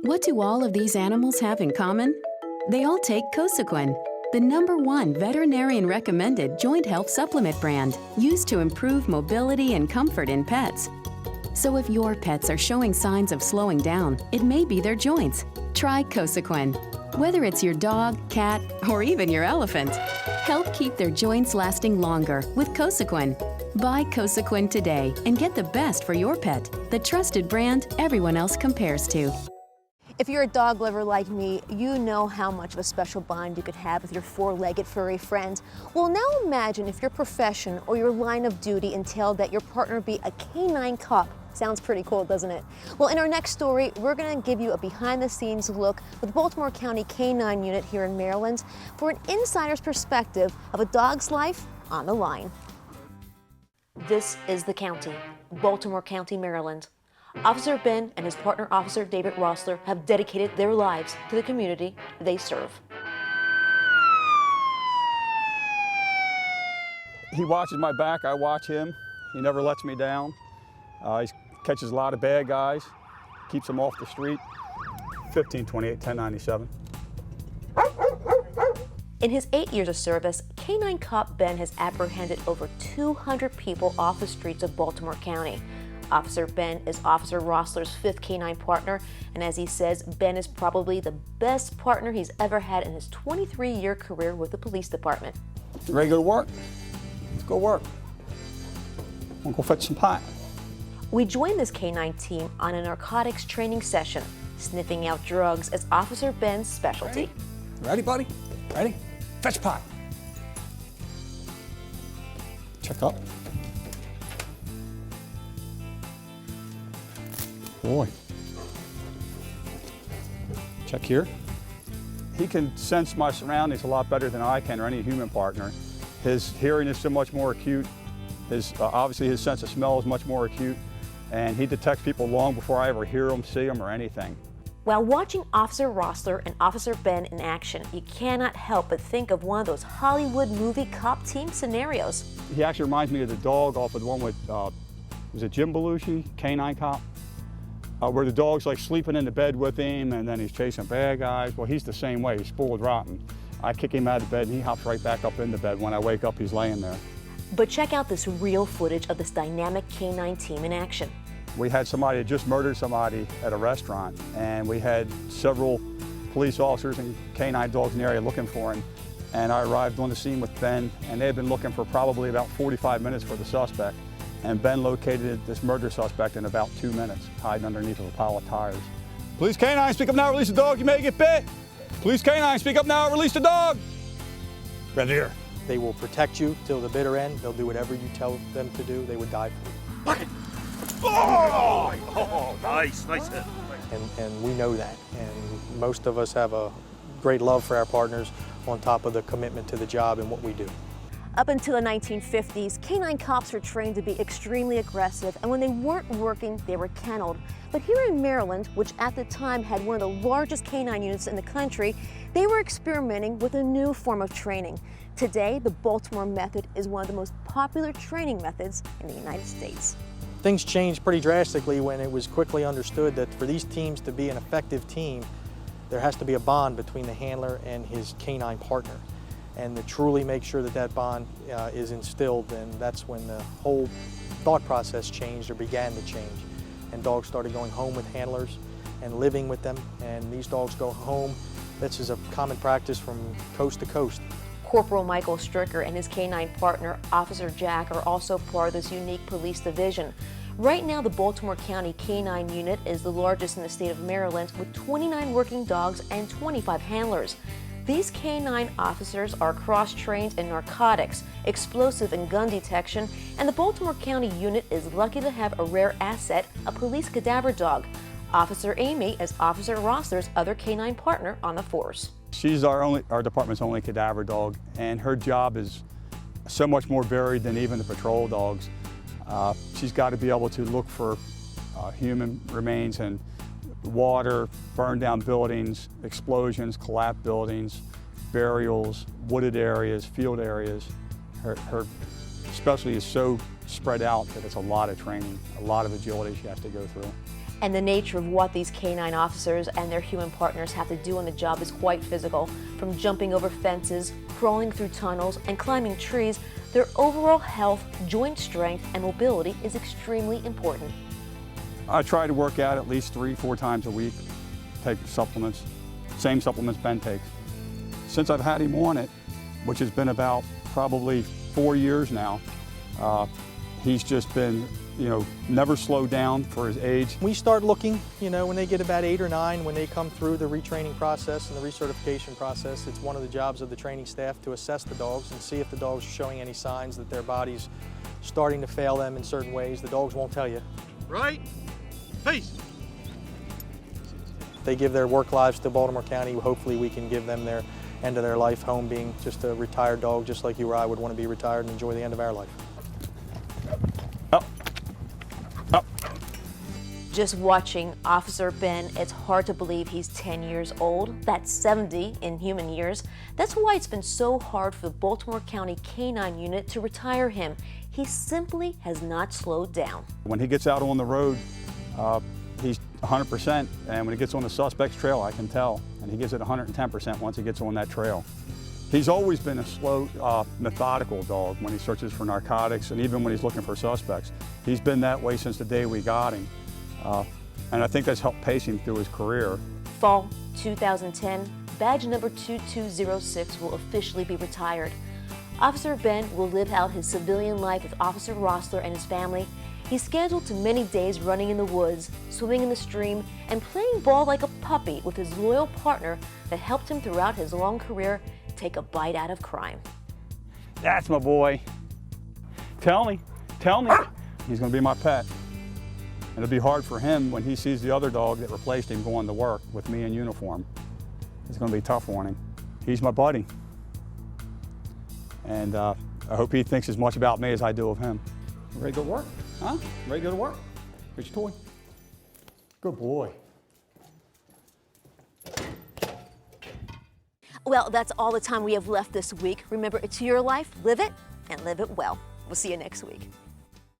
What do all of these animals have in common? They all take Cosequin, the #1 veterinarian recommended joint health supplement brand, used to improve mobility and comfort in pets. So if your pets are showing signs of slowing down, it may be their joints. Try Cosequin. Whether it's your dog, cat, or even your elephant, help keep their joints lasting longer with Cosequin. Buy Cosequin today and get the best for your pet, the trusted brand everyone else compares to. If you're a dog lover like me, you know how much of a special bond you could have with your four-legged furry friend. Well, now imagine if your profession or your line of duty entailed that your partner be a K-9 cop. Sounds pretty cool, doesn't it? Well, in our next story, we're going to give you a behind-the-scenes look with Baltimore County K-9 unit here in Maryland for an insider's perspective of a dog's life on the line. This is the county, Baltimore County, Maryland. Officer Ben and his partner, Officer David Rossler, have dedicated their lives to the community they serve. He watches my back, I watch him. He never lets me down. He catches a lot of bad guys, keeps them off the street. 1528, 1097. In his 8 years of service, K-9 cop Ben has apprehended over 200 people off the streets of Baltimore County. Officer Ben is Officer Rossler's 5th K-9 partner, and as he says, Ben is probably the best partner he's ever had in his 23-year career with the police department. You ready to go to work? Let's go work. We'll go fetch some pot. We joined this K-9 team on a narcotics training session. Sniffing out drugs is Officer Ben's specialty. Ready, buddy? Ready? Fetch pot. Check up. Boy. Check here. He can sense my surroundings a lot better than I can or any human partner. His hearing is so much more acute. Obviously his sense of smell is much more acute, and he detects people long before I ever hear them, see them, or anything. While watching Officer Rossler and Officer Ben in action, you cannot help but think of one of those Hollywood movie cop team scenarios. He actually reminds me of the dog off of the one with, was it Jim Belushi, K-9 cop? Where the dog's like sleeping in the bed with him and then he's chasing bad guys. Well, he's the same way, he's spoiled rotten. I kick him out of bed and he hops right back up into bed. When I wake up, he's laying there. But check out this real footage of this dynamic K-9 team in action. We had somebody that just murdered somebody at a restaurant, and we had several police officers and K-9 dogs in the area looking for him. And I arrived on the scene with Ben, and they had been looking for probably about 45 minutes for the suspect. And Ben located this murder suspect in about 2 minutes, hiding underneath of a pile of tires. Police K-9, speak up now, release the dog, you may get bit. Police K-9, speak up now, release the dog. Right here. They will protect you till the bitter end. They'll do whatever you tell them to do. They would die for you. Oh, nice hit. And we know that. And most of us have a great love for our partners on top of the commitment to the job and what we do. Up until the 1950s, K-9 cops were trained to be extremely aggressive, and when they weren't working, they were kenneled. But here in Maryland, which at the time had one of the largest K-9 units in the country, they were experimenting with a new form of training. Today, the Baltimore method is one of the most popular training methods in the United States. Things changed pretty drastically when it was quickly understood that for these teams to be an effective team, there has to be a bond between the handler and his K-9 partner. And to truly make sure that that bond is instilled, and that's when the whole thought process changed or began to change. And dogs started going home with handlers and living with them, and these dogs go home. This is a common practice from coast to coast. Corporal Michael Stricker and his K-9 partner, Officer Jack, are also part of this unique police division. Right now, the Baltimore County K-9 unit is the largest in the state of Maryland, with 29 working dogs and 25 handlers. These K-9 officers are cross-trained in narcotics, explosive and gun detection, and the Baltimore County unit is lucky to have a rare asset, a police cadaver dog. Officer Amy is Officer Rossler's other K-9 partner on the force. She's our department's only cadaver dog, and her job is so much more varied than even the patrol dogs. She's got to be able to look for human remains and water, burned down buildings, explosions, collapsed buildings, burials, wooded areas, field areas. Her specialty is so spread out that it's a lot of training, a lot of agility she has to go through. And the nature of what these K-9 officers and their human partners have to do on the job is quite physical. From jumping over fences, crawling through tunnels, and climbing trees, their overall health, joint strength, and mobility is extremely important. I try to work out at least 3-4 times a week, take supplements, same supplements Ben takes. Since I've had him on it, which has been about probably 4 years now, he's just been, never slowed down for his age. We start looking, when they get about 8 or 9, when they come through the retraining process and the recertification process, it's one of the jobs of the training staff to assess the dogs and see if the dogs are showing any signs that their body's starting to fail them in certain ways. The dogs won't tell you. Right, face. They give their work lives to Baltimore County. Hopefully we can give them their end of their life home being just a retired dog, just like you or I would want to be retired and enjoy the end of our life. Up. Up. Just watching Officer Ben, it's hard to believe he's 10 years old. That's 70 in human years. That's why it's been so hard for the Baltimore County K-9 unit to retire him. He simply has not slowed down. When he gets out on the road, he's 100%, and when he gets on the suspect's trail, I can tell, and he gives it 110% once he gets on that trail. He's always been a slow, methodical dog when he searches for narcotics, and even when he's looking for suspects. He's been that way since the day we got him, and I think that's helped pace him through his career. Fall 2010, badge number 2206 will officially be retired. Officer Ben will live out his civilian life with Officer Rossler and his family. He's scheduled to many days running in the woods, swimming in the stream, and playing ball like a puppy with his loyal partner that helped him throughout his long career take a bite out of crime. That's my boy. Tell me. He's gonna be my pet. And it'll be hard for him when he sees the other dog that replaced him going to work with me in uniform. It's gonna be tough on him. He's my buddy. And I hope he thinks as much about me as I do of him. Ready to go to work? Huh? Ready to go to work? Here's your toy. Good boy. Well, that's all the time we have left this week. Remember, it's your life, live it, and live it well. We'll see you next week.